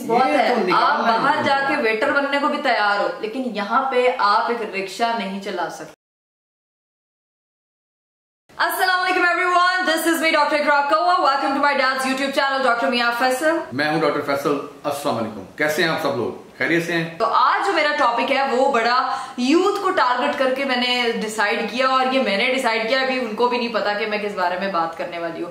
बहुत है। तो आप बाहर जाके वेटर बनने को भी तैयार हो, लेकिन यहाँ पे आप एक रिक्शा नहीं चला सकते। Assalamualaikum everyone, this is me Dr. Iqra Kawa. Welcome to my dad's YouTube channel Dr. Mia Faisal. मैं हूँ डॉक्टर फैसल। अस्सलाम वालेकुम, कैसे हैं आप सब लोग? खैरियत से हैं? तो आज जो मेरा टॉपिक है वो बड़ा यूथ को टारगेट करके मैंने डिसाइड किया, और ये मैंने डिसाइड किया, अभी उनको भी नहीं पता कि मैं किस बारे में बात करने वाली हूँ।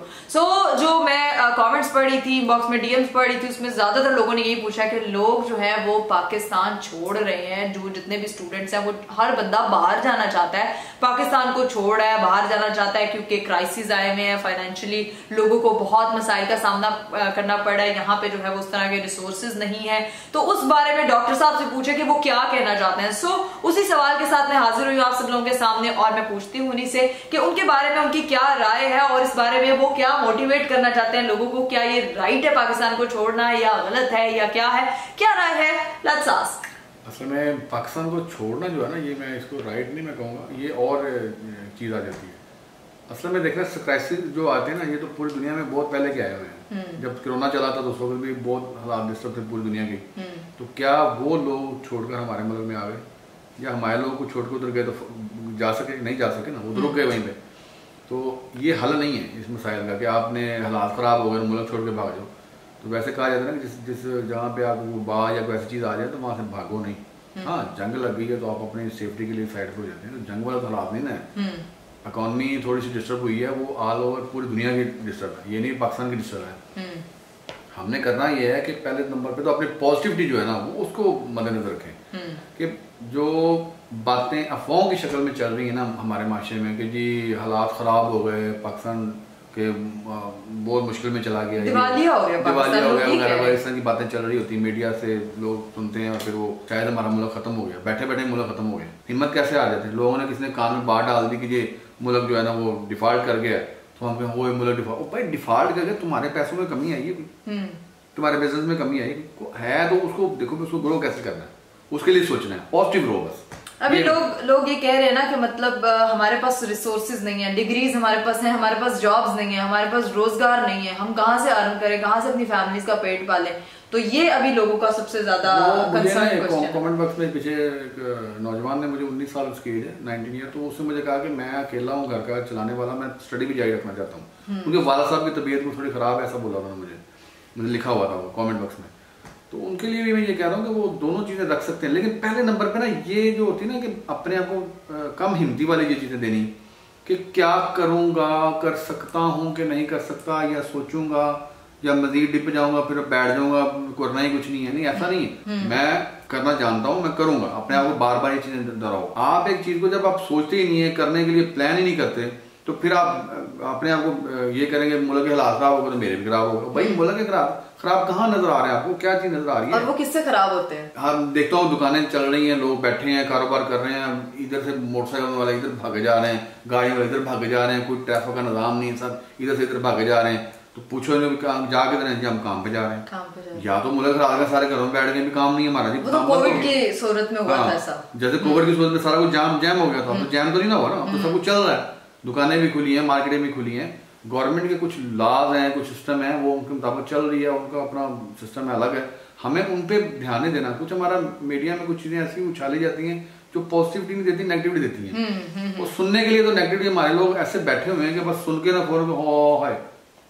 जो मैं कमेंट्स पढ़ रही थी, इनबॉक्स में डीएम्स पढ़ रही थी, उसमें ज्यादातर लोगों ने यही पूछा कि लोग जो है वो पाकिस्तान छोड़ रहे हैं। जो जितने भी स्टूडेंट्स हैं वो हर बंदा बाहर जाना चाहता है, पाकिस्तान को छोड़ रहा है, बाहर जाना चाहता है, क्योंकि क्राइसिस आए हुए हैं, फाइनेंशियली लोगों को बहुत मसाइल का सामना करना पड़ रहा है। यहाँ पे जो है वो उस तरह के रिसोर्सेज नहीं है। तो उस बारे में डॉक्टर साहब से पूछे कि वो क्या कहना चाहते हैं। उसी सवाल के साथ मैं हाजिर हुई आप सब लोगों के सामने, और मैं पूछती हूँ उन्हीं से कि उनके बारे में उनकी क्या राय है, और इस बारे में वो क्या मोटिवेट करना चाहते हैं लोगों को। क्या ये राइट है पाकिस्तान को छोड़ना, या गलत है, या क्या है, क्या राय है? Let's ask. असल में पाकिस्तान को छोड़ना जो है ना, ये मैं इसको राइट नहीं मैं कहूँगा, ये और चीज़ आ जाती है। असल में देखना क्राइसिस जो आते हैं ना, ये तो पूरी दुनिया में बहुत पहले के आए हुए हैं। जब कोरोना चला था तो उस वक्त भी बहुत हालात डिस्टर्ब थे पूरी दुनिया की। तो क्या वो लोग छोड़कर हमारे मुल्क में आ गए, या हमारे लोगों को छोड़कर उधर गए तो जा सके? नहीं जा सके ना, उधर रुक गए वहीं पे। तो ये हल नहीं है इस मसाइल का कि आपने हालात ख़राब हो गए मुल्क छोड़ के भाग जाओ। तो वैसे कहा जाता है ना कि जिस जहाँ पे आपको बाढ़ या कोई ऐसी चीज़ आ जाए तो वहाँ से भागो नहीं। हाँ, जंग लग गई है तो आप अपनी सेफ्टी के लिए साइड पर हो जाते हैं। तो जंग वाला तो हालात नहीं ना, इकॉनमी थोड़ी सी डिस्टर्ब हुई है, वो ऑल ओवर पूरी दुनिया की डिस्टर्ब है, ये नहीं पाकिस्तान की डिस्टर्ब है। हमने करना ये है कि पहले नंबर पे तो अपनी पॉजिटिविटी जो है ना वो उसको मद्देनजर रखें कि जो बातें अफवाहों की शक्ल में चल रही है ना हमारे माशरे में कि जी हालात ख़राब हो गए, पाकिस्तान के बहुत मुश्किल में चला गया, दिवालिया हो गया वगैरह इस तरह की बातें चल रही होती है, मीडिया से लोग सुनते हैं और फिर वो शायद हमारा मुल्क खत्म हो गया, बैठे बैठे मुल्क खत्म हो गया। हिम्मत कैसे आ जाती है लोगों ने, किसी ने कान में बात डाल दी कि ये मुल्क जो है ना वो डिफॉल्ट कर गया, तो हम वो मुल्क डिफॉल्ट, भाई डिफॉल्ट करके तुम्हारे पैसों में कमी आई है, तुम्हारे बिजनेस में कमी आई है, तो उसको देखो उसको ग्रो कैसे करना है, उसके लिए सोचना है, पॉजिटिव ग्रो बस। अभी लोग ये कह रहे हैं ना कि मतलब हमारे पास रिसोर्सेज नहीं है, डिग्रीज हमारे पास है, हमारे पास जॉब्स नहीं है, हमारे पास रोजगार नहीं है, हम कहाँ से अर्न करें, कहाँ से अपनी फैमिलीज का पेट पालें। तो ये अभी लोगों का सबसे ज्यादा कंसर्न क्वेश्चन है। कमेंट बॉक्स में पीछे एक नौजवान ने, मुझे 19 साल उसकी एज है, 19 ईयर, तो उसने मुझे कहा कि मैं अकेला हूँ घर का चलाने वाला, मैं स्टडी भी जारी रखना चाहता हूँ, क्योंकि वाला साहब की तबीयत को थोड़ी खराब है, ऐसा बोला उन्होंने मुझे लिखा हुआ था वो कमेंट बॉक्स में। तो उनके लिए भी मैं ये कह रहा हूँ कि वो दोनों चीज़ें रख सकते हैं, लेकिन पहले नंबर पे ना ये जो होती है ना कि अपने आप को कम हिम्मती वाली ये चीज़ें देनी कि क्या करूँगा, कर सकता हूँ कि नहीं कर सकता, या सोचूंगा या मजीद डिप जाऊंगा फिर बैठ जाऊंगा, करना ही कुछ नहीं है। नहीं, ऐसा नहीं है, मैं करना जानता हूँ, मैं करूंगा। अपने आप को बार बार ये चीज़ें दोहराओ। आप एक चीज़ को जब आप सोचते ही नहीं है, करने के लिए प्लान ही नहीं करते, तो फिर आप अपने आप को ये करेंगे मुल्क के हालात खराब होगा तो मेरे भी खराब होगा। भाई मुल्क के खराब कहाँ नजर आ रहे हैं आपको? क्या चीज नजर आ रही है? और वो किससे खराब होते हैं? हाँ, देखता हूँ दुकानें चल रही हैं, लोग बैठे हैं, कारोबार कर रहे हैं, इधर से मोटरसाइकिल वाले इधर भागे जा रहे हैं, गाड़ी वाले इधर भागे जा रहे हैं, कोई ट्रैफिक का निजाम नहीं, सब इधर से इधर भागे जा रहे हैं। तो पूछो जाके दें हम काम पे जा रहे हैं, या तो मुल्क खराब है, सारे घरों में बैठ के भी काम नहीं है हमारा जी। वो तो कोविड की सूरत में हुआ था ऐसा, जैसे कोविड की सूरत में सारा कुछ जैम हो गया था, तो जैम तो नहीं ना हुआ ना, तो सब कुछ चल रहा है, दुकानें भी खुली हैं, मार्केटें भी खुली हैं, गवर्नमेंट के कुछ लॉज हैं, कुछ सिस्टम है, वो उनके मुताबिक चल रही है, उनका अपना सिस्टम है, अलग है, हमें उन पर ध्यान नहीं देना। कुछ हमारा मीडिया में कुछ चीजें ऐसी उछाली जाती हैं जो पॉजिटिविटी नहीं देती, नेगेटिविटी देती हैं। वो सुनने के लिए तो नेगेटिविटी, हमारे लोग ऐसे बैठे हुए हैं कि बस सुन के ना फोन हो हाय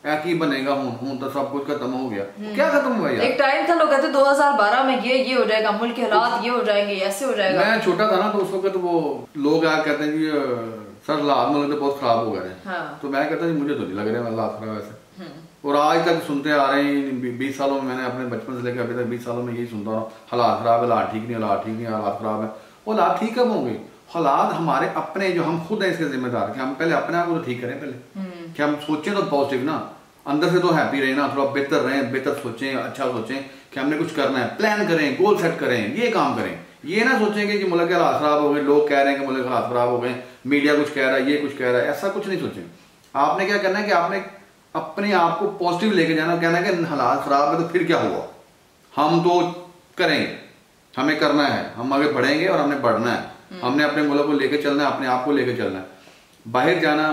की बनेगा, हूं तो सब कुछ खत्म हो गया। क्या खत्म हुआ यार? एक टाइम था लोग कहते 2012 में ये हो जाएगा, मुल्क के हालात ये हो जाएंगे, ऐसे हो जाएगा। मैं छोटा था ना तो उस वक्त वो लोग आया कहते हैं कि सर हालात मुल्क बहुत खराब हो गए हैं। हाँ। तो मैं कहता मुझे तो नहीं लग रहा है हालात खराब ऐसे, और आज तक सुनते आ रहे हैं 20 सालों में, मैंने अपने बचपन से लेकर अभी तक 20 सालों में यही सुनता हूँ, हालात खराब है, हालात ठीक नहीं, हालात ठीक नहीं, हालात खराब है। वो हालात ठीक कब होंगे? हालात हमारे अपने, जो हम खुद हैं इसके जिम्मेदार, कि हम पहले अपने आप को तो ठीक करें, पहले कि हम सोचें तो पॉजिटिव ना, अंदर से तो हैप्पी रहे ना, थोड़ा बेहतर रहें, बेहतर सोचें, अच्छा सोचें कि हमने कुछ करना है, प्लान करें, गोल सेट करें, ये काम करें। ये ना सोचेंगे कि मुल्क के हालात खराब हो गए, लोग कह रहे हैं कि मुल्क के हालात खराब हो गए, मीडिया कुछ कह रहा है, ये कुछ कह रहा है, ऐसा कुछ नहीं सोचें। आपने क्या करना है कि आपने अपने आप को पॉजिटिव लेके जाना, कहना है कि हालात खराब है तो फिर क्या हुआ, हम तो करेंगे, हमें करना है, हम आगे बढ़ेंगे और हमने बढ़ना है, हमने अपने मुल्क को लेके चलना है, अपने आप को लेके चलना है। बाहर जाना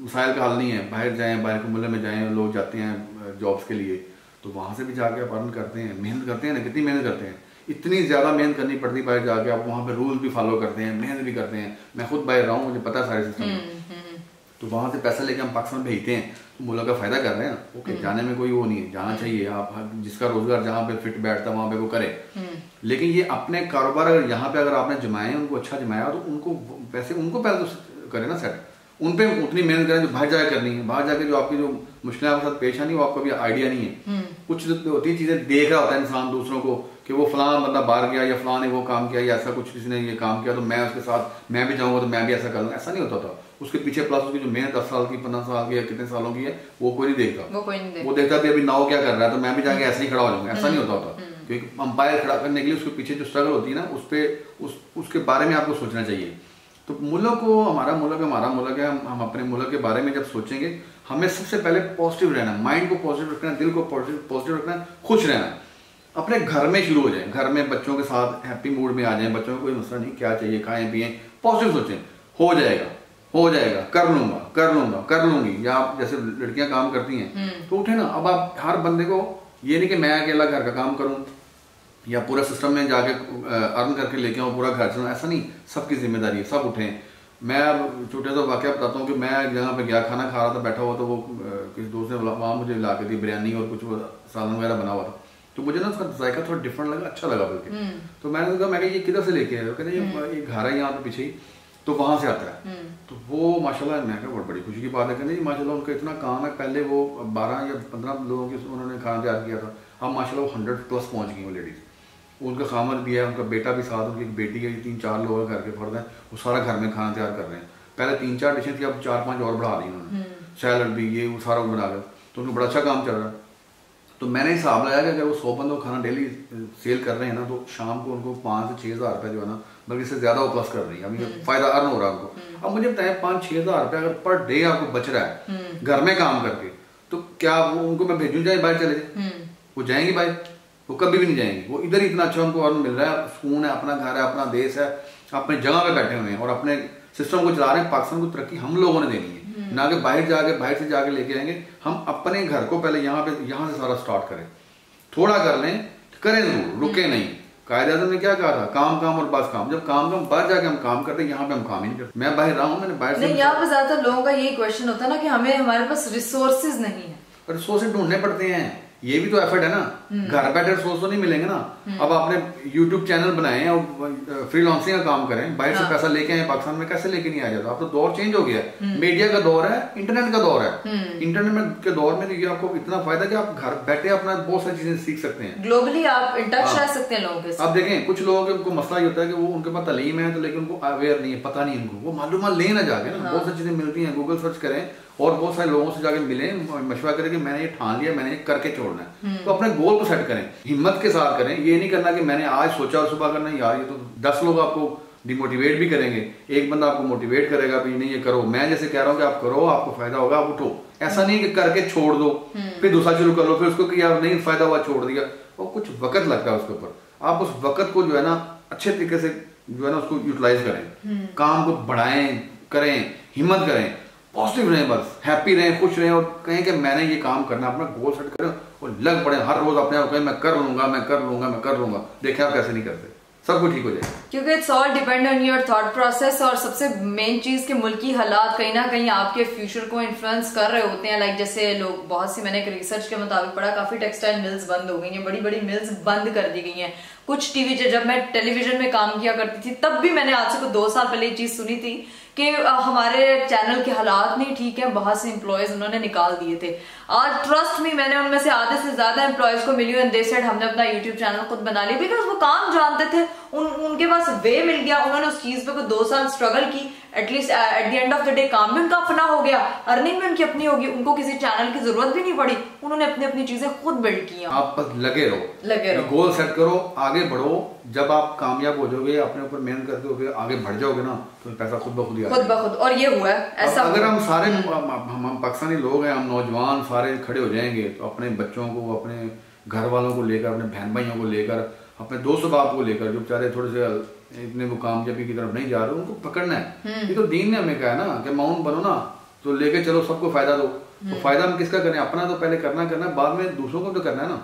मसाइल का हल नहीं है, बाहर जाएं, बाहर के मुल्क में जाएं, लोग जाते हैं जॉब्स के लिए, तो वहाँ से भी जाके आप अर्न करते हैं, मेहनत करते हैं ना, कितनी मेहनत करते हैं, इतनी ज़्यादा मेहनत करनी पड़ती है बाहर जाके, आप वहाँ पे रूल भी फॉलो करते हैं, मेहनत भी करते हैं। मैं खुद बाहर रहा हूँ, मुझे पता है सारे सिस्टम। तो वहाँ से पैसा लेके हम पाकिस्तान भेजते हैं, तो मुल्क का फ़ायदा कर रहे हैं। ओके, जाने में कोई वो नहीं है, जाना चाहिए, आप जिसका रोजगार जहाँ पे फिट बैठता है वहाँ पे वो करे। लेकिन ये अपने कारोबार अगर यहाँ पे अगर आपने जमाए, उनको अच्छा जमाया, तो उनको पैसे उनको पहले तो करें ना सेट, उन पे उतनी मेहनत करें जो बाहर जाके करनी है। बाहर जाके जो आपकी जो मुश्किलें आपके साथ पेश आनी, वो आपको भी आइडिया नहीं है। कुछ होती है चीजें देख रहा होता है इंसान दूसरों को कि वो फलां बंदा बाहर गया या फलां ने वो काम किया या ऐसा कुछ किसी ने ये काम किया, तो मैं उसके साथ मैं भी जाऊंगा तो मैं भी ऐसा कर लूँगा। ऐसा नहीं होता था। उसके पीछे प्लस उसकी जो मेहनत 10 साल की, 15 साल की या कितने सालों की है, वो कोई नहीं देखता। वो देखता भी अभी नाव क्या कर रहा है, तो मैं भी जाके ऐसे ही खड़ा हो जाऊंगा। ऐसा नहीं होता था, क्योंकि अंपायर खड़ा करने के लिए उसके पीछे जो स्ट्रगल होती है ना, उसके बारे में आपको सोचना चाहिए। तो मुल्क को, हमारा मुल्क है, हम अपने मुल्क के बारे में जब सोचेंगे, हमें सबसे पहले पॉजिटिव रहना, माइंड को पॉजिटिव रखना, दिल को पॉजिटिव रखना, खुश रहना। अपने घर में शुरू हो जाए, घर में बच्चों के साथ हैप्पी मूड में आ जाए, बच्चों को कोई मसला नहीं, क्या चाहिए खाएं पिएं, पॉजिटिव सोचें, हो जाएगा, कर लूंगी। या आप जैसे लड़कियां काम करती हैं तो उठे ना, अब आप हर बंदे को ये नहीं कि मैं अकेला घर का काम करूं या पूरा सिस्टम में जाके अर्न करके लेके आऊँ, पूरा घर चलाऊं, ऐसा नहीं, सबकी जिम्मेदारी है, सब उठें। मैं अब छोटे तो वाकया बताता हूँ कि मैं जहाँ पे गया, खाना खा रहा था, बैठा हुआ, तो वो किसी दोस्त ने वहाँ मुझे ला के दी बिरयानी और कुछ सालन वगैरह बना हुआ था। तो मुझे ना उसका जायका थोड़ा डिफरेंट लगा, अच्छा लगा बल्कि। तो मैंने कहा, मैं ये किधर से लेके आया? कहते ये घर है यहाँ पे पीछे ही, तो वहाँ से आता है। तो वो माशाल्लाह, मैं कहा बहुत बड़ी खुशी की बात है। कहते माशाल्लाह उनका इतना काम है, पहले वो 12 या 15 लोगों की उन्होंने खाना तैयार किया था, अब माशाल्लाह 100+ पहुँच गई वो लेडीज़। उनका खामद भी है, उनका बेटा भी साथ, उनकी एक बेटी है, 3-4 लोग घर के फर्द हैं, वो सारा घर में खाना तैयार कर रहे हैं। पहले 3-4 डिशें थी, अब 4-5 और बढ़ा दी उन्होंने, सैलड भी, ये वो सारा बना कर, तो उनको बड़ा अच्छा काम चल रहा है। तो मैंने हिसाब लगाया कि अगर वो 100 बंदों खाना डेली सेल कर रहे हैं ना, तो शाम को उनको 5 से 6 हज़ार रुपये जो है ना, बल्कि इससे ज़्यादा वो प्लस कर रही है, अभी फायदा अर्न हो रहा है उनको। अब मुझे बताएं, 5-6 हज़ार रुपये अगर पर डे आपको बच रहा है घर में काम करके, तो क्या उनको मैं भेजूँ जाए बाहर चले जाए? वो जाएंगी बाहर? वो कभी भी नहीं जाएंगे। वो इधर ही इतना अच्छा उनको अर्न मिल रहा है, सुकून है, अपना घर है, अपना देश है, अपने जगह पे बैठे हुए हैं और अपने सिस्टम को चला रहे हैं। पाकिस्तान को तरक्की हम लोगों ने देनी है, ना कि बाहर से जाके लेके आएंगे। हम अपने घर को पहले यहाँ से सारा स्टार्ट करें, थोड़ा कर लें, करें जरूर, रुके नहीं। कायदे-आज़म ने क्या कहा था? काम और बस काम। जब काम बाहर जाके हम काम करते हैं, यहाँ पे हम काम ही नहीं करते। मैं बाहर रहा हूँ, मैंने बाहर से नहीं, यहाँ पे ज्यादातर लोगों का यही क्वेश्चन होता है ना कि हमारे पास रिसोर्सेज नहीं है। रिसोर्सेज ढूंढने पड़ते हैं, ये भी तो एफर्ट है ना। घर बैठे रिसोर्स तो नहीं मिलेंगे ना। अब आपने YouTube चैनल बनाए हैं और फ्रीलांसिंग का काम करें, बाहर से पैसा लेके आए, पाकिस्तान में कैसे लेके नहीं आ जाता? अब तो दौर चेंज हो गया है, मीडिया का दौर है, इंटरनेट का दौर है। इंटरनेट के दौर में ये आपको इतना फायदा कि आप घर बैठे अपना बहुत सारी चीजें सीख सकते हैं, ग्लोबली आप इन टच रह सकते हैं लोगों के साथ। अब देखें, कुछ लोगों के उनको मसला ये होता है कि वो उनके पास तालीम है, तो लेकिन उनको अवेयर नहीं है, पता नहीं उनको, वो मालूमात लेना जाके ना। बहुत सारी चीजें मिलती हैं, गूगल सर्च करें और बहुत सारे लोगों से जाके मिलें, मशवरा करें कि मैंने ये ठान लिया, मैंने ये करके छोड़ना है। तो अपने गोल को सेट करें, हिम्मत के साथ करें। ये नहीं करना कि मैंने आज सोचा और सुबह करना। यार ये तो 10 लोग आपको डिमोटिवेट भी करेंगे, एक बंदा आपको मोटिवेट करेगा भी नहीं ये करो। मैं जैसे कह रहा हूँ कि आप करो, आपको फायदा होगा, आप उठो। ऐसा नहीं कि करके छोड़ दो फिर दूसरा शुरू कर लो, फिर उसको कि यार नहीं फायदा हुआ छोड़ दिया। वो कुछ वक्त लगता है उसके ऊपर। आप उस वक्त को जो है ना अच्छे तरीके से जो है ना उसको यूटिलाइज करें, काम को बढ़ाएं, करें, हिम्मत करें, पॉजिटिव रहें, बस हैप्पी रहें, खुश रहें और कहें कि मैंने ये काम करना, अपना गोल सेट करें और लग पड़े हर रोज अपने आप कहें मैं कर लूंगा। देखें आप कैसे नहीं करते, सब कुछ ठीक हो जाएगा। क्योंकि it's all depend on your thought process. और सबसे मेन चीज के मुल्की हालात कहीं ना कहीं आपके फ्यूचर को इन्फ्लुएंस कर रहे होते हैं। लाइक जैसे लोग, बहुत सी, मैंने एक रिसर्च के मुताबिक पढ़ा, काफी टेक्सटाइल मिल्स बंद हो गई हैं, बड़ी बड़ी मिल्स बंद कर दी गई हैं। कुछ टीवी, जब मैं टेलीविजन में काम किया करती थी, तब भी मैंने आज से कुछ 2 साल पहले ये चीज सुनी थी कि हमारे चैनल के हालात नहीं ठीक है, बहुत से एम्प्लॉयज उन्होंने निकाल दिए थे। आज ट्रस्ट मी, मैंने उनमें से आधे से ज्यादा एम्प्लॉयज को मिली एंड दे सेड हमने अपना यूट्यूब चैनल खुद बना लिया, बिकॉज वो काम जानते थे, उनके पास वे मिल गया, उन्होंने उस चीज पे कोई 2 साल स्ट्रगल की, at least at the end of the day काम भी उनका अपना हो गया, अर्निंग भी उनकी अपनी होगी, उनको किसी चैनल की जरूरत भी नहीं पड़ी, उन्होंने अपनी अपनी चीजें खुद बिल्ड की। आप बस लगे रहो, गोल सेट करो, आगे बढ़ो। जब आप कामयाब हो जाओगे, अपने ऊपर मेहनत करते हो, आगे बढ़ जाओगे ना, तो पैसा खुद ब खुद और ये हुआ है ऐसा। अगर हम सारे हम पाकिस्तानी लोग हैं, हम नौजवान सारे खड़े हो जाएंगे, तो अपने बच्चों को, अपने घर वालों को लेकर, अपने बहन भाइयों को लेकर, अपने दोस्त बाप को लेकर, जो बेचारे थोड़े से इतने वो कामयाबी की तरफ नहीं जा रहे, उनको पकड़ना है। ये तो दीन ने हमें कहा है ना कि माउन बनो ना, तो लेके चलो, सबको फायदा दो। तो फायदा हम किसका करें? अपना तो पहले करना, बाद में दूसरों को तो करना है ना।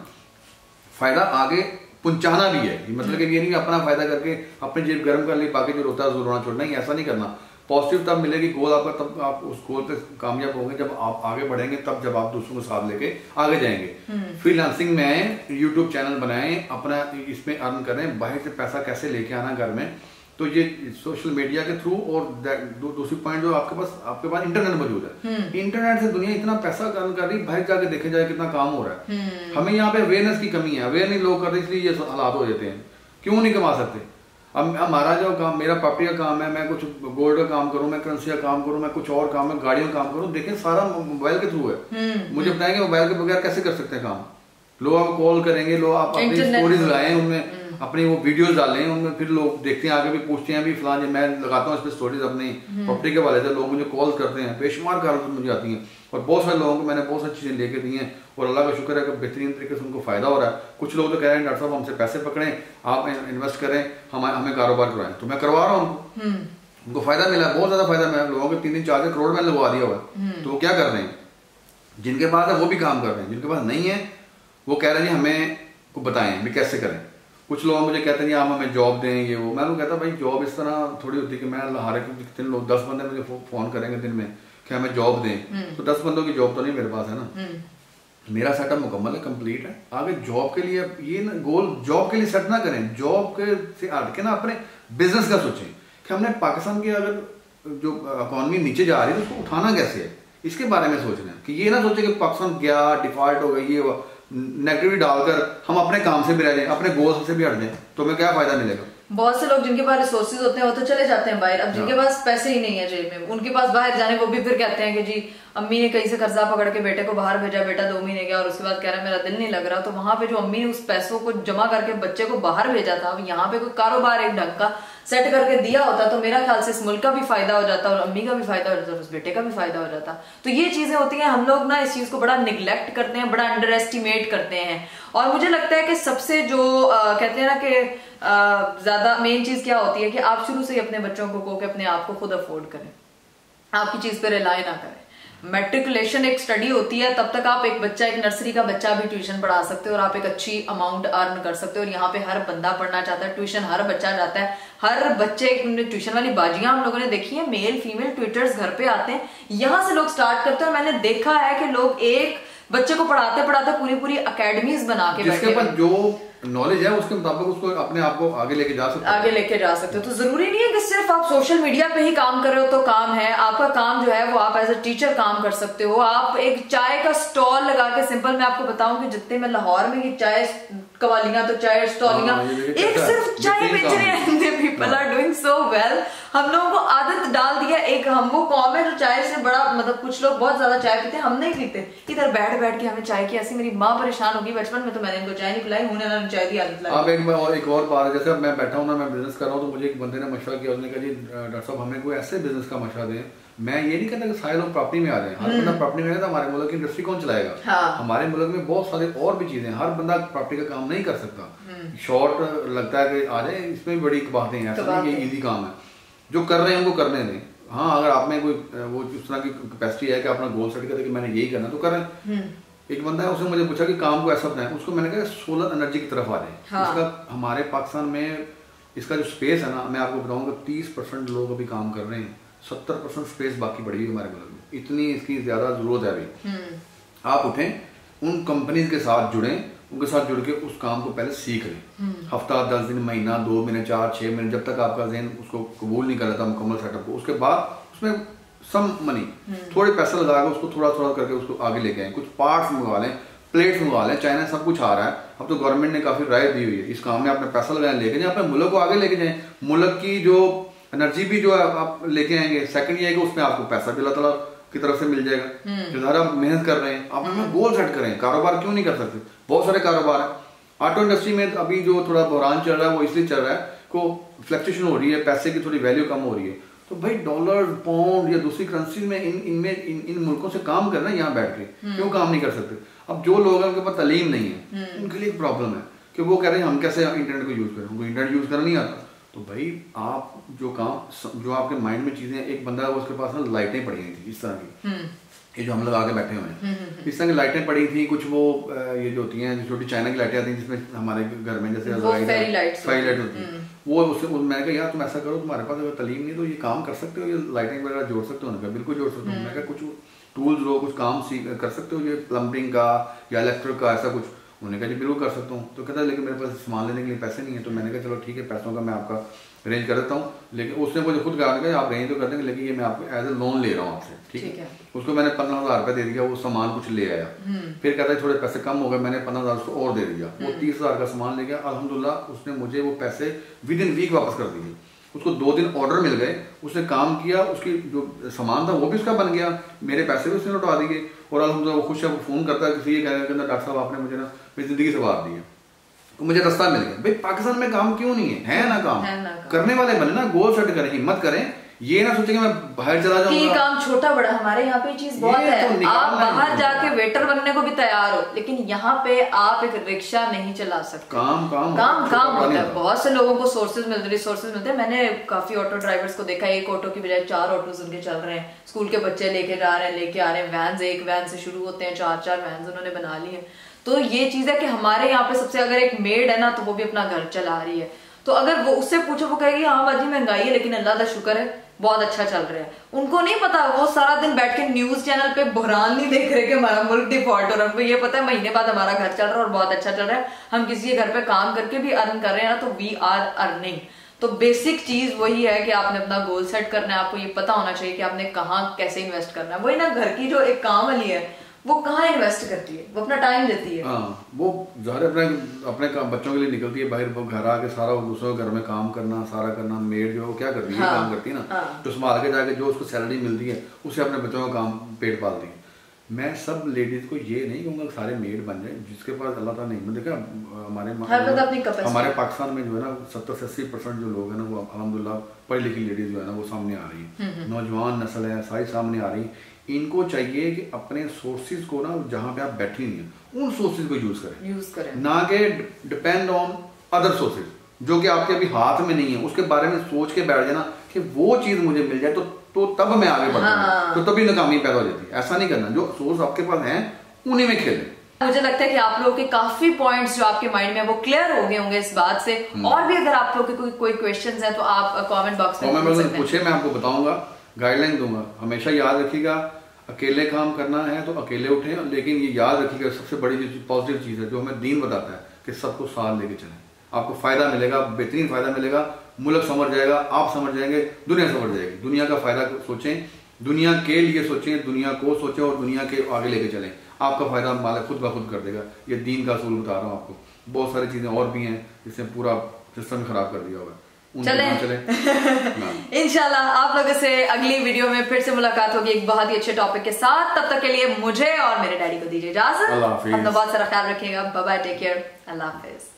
फायदा आगे पहुंचाना भी है, मतलब कि ये नहीं कि अपना फायदा करके अपनी जेब गर्म कर ली, बाकी जो रोता है रोना छोड़ना ही, ऐसा नहीं करना। पॉजिटिव तब मिलेगी गोल आपका, तब आप उस गोल पे कामयाब होंगे जब आप आगे बढ़ेंगे, तब जब आप दूसरों को साथ लेके आगे जाएंगे। फ्रीलांसिंग में आए, यूट्यूब चैनल बनाएं, अपना इसमें अर्न करें, बाहर से पैसा कैसे लेके आना घर में, तो ये सोशल मीडिया के थ्रू। और दूसरी पॉइंट जो आपके पास इंटरनेट मौजूद है, इंटरनेट से दुनिया इतना पैसा अर्न कर रही, बाहर जाके देखे जाए कितना काम हो रहा है। हमें यहाँ पे अवेयरनेस की कमी है, अवेयर नहीं लोग करते, इसलिए ये हालात हो जाते हैं। क्यों नहीं कमा सकते? अब हमारा जो काम, मेरा प्रॉपर्टी का काम है, मैं कुछ गोल्ड का काम करूं, मैं करेंसी का काम करूं, मैं कुछ और काम में गाड़ियों का काम करूं, देखें सारा मोबाइल के थ्रू है। मुझे बताएंगे मोबाइल के बगैर कैसे कर सकते हैं काम? लोग आप कॉल करेंगे, लोग आप अपनी स्टोरीज लगाएं, उनमें अपनी वो वीडियोस डालें, उनमें फिर लोग देखते हैं, आगे भी पूछते हैं, भी फलां मैं लगाता हूँ इस पर स्टोरीज अपनी प्रॉपर्टी के वाले से, लोग मुझे कॉल करते हैं, बेशुमार कारण मुझे आती हैं, और बहुत सारे लोगों को मैंने बहुत सारी चीजें लेके दी हैं, और अल्लाह का शुक्र है कि बेहतरीन तरीके से उनको फायदा हो रहा है। कुछ लोग तो कह रहे हैं डॉक्टर साहब हमसे पैसे पकड़ें, आप इन्वेस्ट करें, हमें कारोबार करवाएं, तो मैं करवा रहा हूँ उनको फायदा मिला, बहुत ज्यादा फायदा मिला। लोगों के 3-4 करोड़ मैंने लगवा दिया हुआ है। तो वो क्या कर रहे हैं? जिनके पास है वो भी काम कर रहे हैं, जिनके पास नहीं है वो कह रहे हैं हमें को बताएं भी कैसे करें। कुछ लोग मुझे कहते हैं आप हमें जॉब दें, ये वो। मैं उनको कहता भाई जॉब इस तरह थोड़ी होती है कि मैं हर एक कितने लोग 10 बंदे मुझे फोन करेंगे दिन में कि हमें जॉब दें, तो 10 बंदों की जॉब तो नहीं मेरे पास है ना। मेरा सेटअप मुकम्मल है, कंप्लीट है। आगे जॉब के लिए ये ना गोल जॉब के लिए सेट ना करें, जॉब के से हट के ना अपने बिजनेस का सोचें कि हमने पाकिस्तान की अगर जो इकॉनमी नीचे जा रही है तो उसको उठाना कैसे है, इसके बारे में सोचना है। कि ये ना सोचे कि पाकिस्तान गया डिफॉल्ट हो गई, ये नेगेटिविटी डालकर हम अपने काम से भी रह जाएं, अपने गोल से भी हट जाएं, तो हमें क्या फायदा मिलेगा? बहुत से लोग जिनके पास रिसोर्सेज होते हैं वो तो चले जाते हैं बाहर। अब जिनके पास पैसे ही नहीं है जेब में, उनके पास बाहर जाने, वो भी फिर कहते हैं कि जी अम्मी ने कहीं से कर्जा पकड़ के बेटे को बाहर भेजा, बेटा 2 महीने गया और उसके बाद कह रहा है मेरा दिल नहीं लग रहा। तो वहां पे जो अम्मी ने उस पैसों को जमा करके बच्चे को बाहर भेजा था, अब यहाँ पे कोई कारोबार एक ढंग का सेट करके दिया होता तो मेरा ख्याल से इस मुल्क का भी फायदा हो जाता और अम्मी का भी फायदा हो जाता और उस बेटे का भी फायदा हो जाता। तो ये चीजें होती हैं, हम लोग ना इस चीज को बड़ा निग्लेक्ट करते हैं, बड़ा अंडर एस्टिमेट करते हैं। और मुझे लगता है कि सबसे जो कहते हैं ना कि ज्यादा मेन चीज क्या होती है कि आप शुरू से ही अपने बच्चों को कहो कि अपने आप को खुद अफोर्ड करें, आपकी चीज पे रिलाई ना करें। मैट्रिकुलेशन एक स्टडी होती है, तब तक आप एक बच्चा, एक नर्सरी का बच्चा भी ट्यूशन पढ़ा सकते हो और आप एक अच्छी अमाउंट अर्न कर सकते हो। और यहाँ पे हर बंदा पढ़ना चाहता है, ट्यूशन हर बच्चा जाता है, हर बच्चे ट्यूशन वाली बाजियां हम लोगों ने देखी है, मेल फीमेल ट्यूटर्स घर पे आते हैं, यहाँ से लोग स्टार्ट करते हैं। और मैंने देखा है कि लोग एक बच्चे को पढ़ाते पढ़ाते पूरी पूरी अकेडमीज बना के जिसके पास जो नॉलेज है उसके मुताबिक उसको अपने आप को आगे लेके जा सकते हो। तो जरूरी नहीं है कि सिर्फ आप सोशल मीडिया पे ही काम कर रहे हो तो काम है। आपका काम जो है वो आप एज ए टीचर काम कर सकते हो। आप एक चाय का स्टॉल लगा के, सिंपल मैं आपको बताऊं कि जितने में लाहौर में ये चाय कवालियां तो चाय स्टॉलियां एक सिर्फ चाय बेच रहे हैं, people are doing so well. हम लोगों को आदत डाल दिया, एक हम वो कौम है जो चाय से बड़ा, मतलब कुछ लोग बहुत ज्यादा चाय पीते हैं, हम नहीं पीते। इधर बैठ बैठ के हमें चाय की ऐसी, मेरी माँ परेशान होगी बचपन में तो मैंने इनको चाय नहीं पिलाई, उन्होंने चाय की आदत लाई। अब एक और बात, जैसे मैं बैठा हूँ ना, मैं बिजनेस कर रहा हूँ, तो मुझे एक बंदे ने मशवरा किया, उसने कहा जी डॉक्टर साहब हमें कोई ऐसे बिजनेस का मशवरा दें। मैं ये नहीं कहता कि सारे लोग प्रॉपर्टी में आ जाए, हर बंदा प्रॉपर्टी में है तो हमारे मुल्क की इंडस्ट्री कौन चलाएगा? हाँ। हमारे मुल्क में बहुत सारे और भी चीजें, हर बंदा प्रॉपर्टी का काम नहीं कर सकता। शॉर्ट लगता है कि आ जाए, इसमें भी बड़ी बातें हैं, ऐसा नहीं कि इजी काम है। जो कर रहे हैं उनको करने दें। हाँ, अगर आप में कोई वो उस तरह की कैपेसिटी है कि अपना गोल सेट करे कि मैंने यही करना, तो करें। एक बंदा है, उसने मुझे पूछा कि काम को ऐसा बनाए, उसको मैंने कहा सोलर एनर्जी की तरफ आ जाए। हाँ। इसका हमारे पाकिस्तान में इसका जो स्पेस है ना, मैं आपको बताऊंगा 30% लोग अभी काम कर रहे हैं, 70% स्पेस बाकी पड़ी हुई है हमारे मुल्क में। इतनी इसकी ज्यादा जरूरत है अभी। आप उठें, उन कंपनीज के साथ जुड़ें, उनके साथ जुड़ के उस काम को पहले सीख लें। हफ्ता 10 दिन, महीना, 2 महीने, 4-6 महीने, जब तक आपका ज़हन उसको कबूल नहीं कर रहा था मुकम्मल सेटअप को, उसके बाद उसमें सम मनी, थोड़े पैसे लगा के उसको थोड़ा थोड़ा करके उसको आगे लेके आए। कुछ पार्ट्स मंगवा लें, प्लेट्स मंगवा लें, चाइना सब कुछ आ रहा है। अब तो गवर्नमेंट ने काफी राय दी हुई है, इस काम में अपने पैसा लगाए, लेके जाए, अपने मुल्क को आगे लेके जाए। मुल्क की जो एनर्जी भी जो आप लेके आएंगे, सेकंड ये है कि उसमें आपको पैसा भी अल्लाह ताला की तरफ से मिल जाएगा। जो ज़्यादा मेहनत कर रहे हैं, आप अपना गोल सेट करें। कारोबार क्यों नहीं कर सकते? बहुत सारे कारोबार है। ऑटो इंडस्ट्री में अभी जो थोड़ा बहरान चल रहा है वो इसलिए चल रहा है को फ्लक्चुएशन हो रही है, पैसे की थोड़ी वैल्यू कम हो रही है। तो भाई डॉलर, पाउंड या दूसरी करेंसी में इन मुल्कों से काम करना, यहाँ बैठ के क्यों काम नहीं कर सकते? अब जो लोग हैं उनके पास तालीम नहीं है, उनके लिए प्रॉब्लम है कि वो कह रहे हैं हम कैसे इंटरनेट को यूज करें, उनको इंटरनेट यूज करना नहीं आता। तो भाई आप जो काम, जो आपके माइंड में चीजें, एक बंदा उसके पास ना लाइटें पड़ी हुई थी इस तरह की, ये जो हम लगा के बैठे हुए हैं, इस तरह की लाइटें पड़ी थी, कुछ वो ये जो होती हैं छोटी चाइना की लाइटें आती हैं जिसमें हमारे घर में जैसे फेरी लाइट होती है, वो उससे मैंने कहा यार तुम ऐसा करो, तुम्हारे पास अगर तलीम नहीं तो ये काम कर सकते हो, ये लाइटिंग वगैरह जोड़ सकते हो? उन्होंने कहा बिल्कुल जोड़ सकते हो। मैं कहा कुछ टूल्स लो, कुछ काम कर सकते हो, ये प्लम्बिंग का या इलेक्ट्रिक का ऐसा कुछ? उन्होंने कहा जी बिल्कुल कर सकता हूँ। तो कहता है लेकिन मेरे पास सामान लेने के लिए पैसे नहीं है। तो मैंने कहा चलो ठीक है, पैसों का मैं आपका अरेंज कर देता हूँ, लेकिन उसने मुझे खुद कहा कि आप अरेंज तो कर देंगे लेकिन ये मैं आपको एज ए लोन ले रहा हूँ आपसे, ठीक है। उसको मैंने 15,000 रुपये दे दिया, वो सामान कुछ ले आया। फिर कहता है थोड़े पैसे कम हो गए, मैंने 15,000 उसको और दे दिया, वो 30,000 का सामान ले गया। अल्हम्दुलिल्लाह उसने मुझे वो पैसे विद इन वीक वापस कर दिए। उसको 2 दिन ऑर्डर मिल गए, उसने काम किया, उसकी जो सामान था वो भी उसका बन गया, मेरे पैसे भी उसने लौटा दिए, और अल्हम्दुलिल्लाह वो खुश है। वो फोन करता है किसी ये कहना डॉक्टर साहब आपने मुझे ना मेरी जिंदगी से वार दी है, तो मुझे रास्ता मिल गया। भाई पाकिस्तान में काम क्यों नहीं है ना काम करने वाले बने ना, गोल सेट करें, हिम्मत करें, ये ना सोचेंगे मैं बाहर चला जाऊंगा। ये काम छोटा बड़ा, हमारे यहाँ पे चीज बहुत है, तो आप बाहर जाके वेटर बनने को भी तैयार हो, लेकिन यहाँ पे आप एक रिक्शा नहीं चला सकते। काम होता है। बहुत से लोगों को सोर्सेज मिलते हैं। मैंने काफी ऑटो ड्राइवर्स को देखा, एक ऑटो की बजाय 4 ऑटोज उनके चल रहे हैं, स्कूल के बच्चे लेके जा रहे हैं, लेके आ रहे हैं, वैन एक वैन से शुरू होते हैं, 4 वैन उन्होंने बना ली है। तो ये चीज है कि हमारे यहाँ पे सबसे अगर एक मेड है ना तो वो भी अपना घर चला रही है, तो अगर वो उससे पूछो वो कहेगी हाँ बाजी महंगाई है लेकिन अल्लाह का शुक्र है बहुत अच्छा चल रहा है। उनको नहीं पता, वो सारा दिन बैठ के न्यूज चैनल पे बहरान नहीं देख रहे कि हमारा मुल्क डिफॉल्ट हो रहा है। उनको ये पता है महीने बाद हमारा घर चल रहा है और बहुत अच्छा चल रहा है, हम किसी के घर पे काम करके भी अर्न कर रहे हैं ना, तो वी आर अर्निंग। तो बेसिक चीज वही है कि आपने अपना गोल सेट करना है, आपको ये पता होना चाहिए कि आपने कहाँ कैसे इन्वेस्ट करना है। वही ना घर की जो एक काम वाली है वो कहाँ इन्वेस्ट करती है, वो अपना टाइम देती है। वो ज़ाहिर अपने बच्चों के लिए निकलती है बाहर, वो घर आके सारा दूसरों के घर में काम करना, सारा करना। मेड जो क्या करती है, काम करती है ना, तो संभाल के जाके जो उसको सैलरी मिलती है उससे अपने बच्चों का काम पेट पालती है। मैं सब लेडीज को ये नहीं कहूँगा सारे मेड बन जाए, जिसके पास अल्लाह ताला नहीं देखा हमारे पाकिस्तान में जो है ना 70 से 80% जो लोग हैं ना वो अल्हम्दुलिल्लाह पढ़ी लिखी लेडीज जो है ना वो सामने आ रही है, नौजवान नस्ल है सारी सामने आ रही। इनको चाहिए कि अपने सोर्सेज को ना जहाँ पे आप बैठी हुई हैं उन सोर्सेज को यूज करें, ना कि डिपेंड ऑन अदर सोर्सेज जो कि आपके अभी हाथ में नहीं है। उसके बारे में सोच के बैठ जाना कि वो चीज मुझे मिल जाए तो तब मैं आगे बढ़ूंगा, तो तभी नाकामी पैदा हो जाती है। ऐसा नहीं करना, जो सोर्स आपके पास है उन्हीं में खेलें। मुझे लगता है कि आप लोगों के काफी पॉइंट्स जो आपके माइंड में वो क्लियर हो गए होंगे इस बात से। और भी अगर आप लोगों के कोई क्वेश्चंस हैं तो आप कमेंट बॉक्स में पूछे, मैं आपको बताऊंगा, गाइडलाइन दूंगा। हमेशा याद रखिएगा अकेले काम करना है तो अकेले उठें, लेकिन ये याद रखिएगा सबसे बड़ी पॉजिटिव चीज है जो हमें दीन बताता है कि सबको साथ लेके चलें, आपको फायदा मिलेगा, बेहतरीन फायदा मिलेगा, मुल्क समझ जाएगा, आप समझ जाएंगे, दुनिया समझ जाएगी। दुनिया का फायदा सोचें, दुनिया के लिए सोचें, दुनिया को सोचें और दुनिया के आगे लेके चलें, आपका फायदा मालिक खुद ब खुद कर देगा। ये दीन का असूल बता रहा हूँ आपको। बहुत सारी चीजें और भी हैं जिसने पूरा सिस्टम खराब कर दिया होगा। चले इंशाल्लाह आप लोगों से अगली वीडियो में फिर से मुलाकात होगी एक बहुत ही अच्छे टॉपिक के साथ। तब तक के लिए मुझे और मेरे डैडी को दीजिए इजाजत। अपना बहुत सारा ख्याल रखिएगा। बाय बाय, टेक केयर, अल्लाह हाफिज।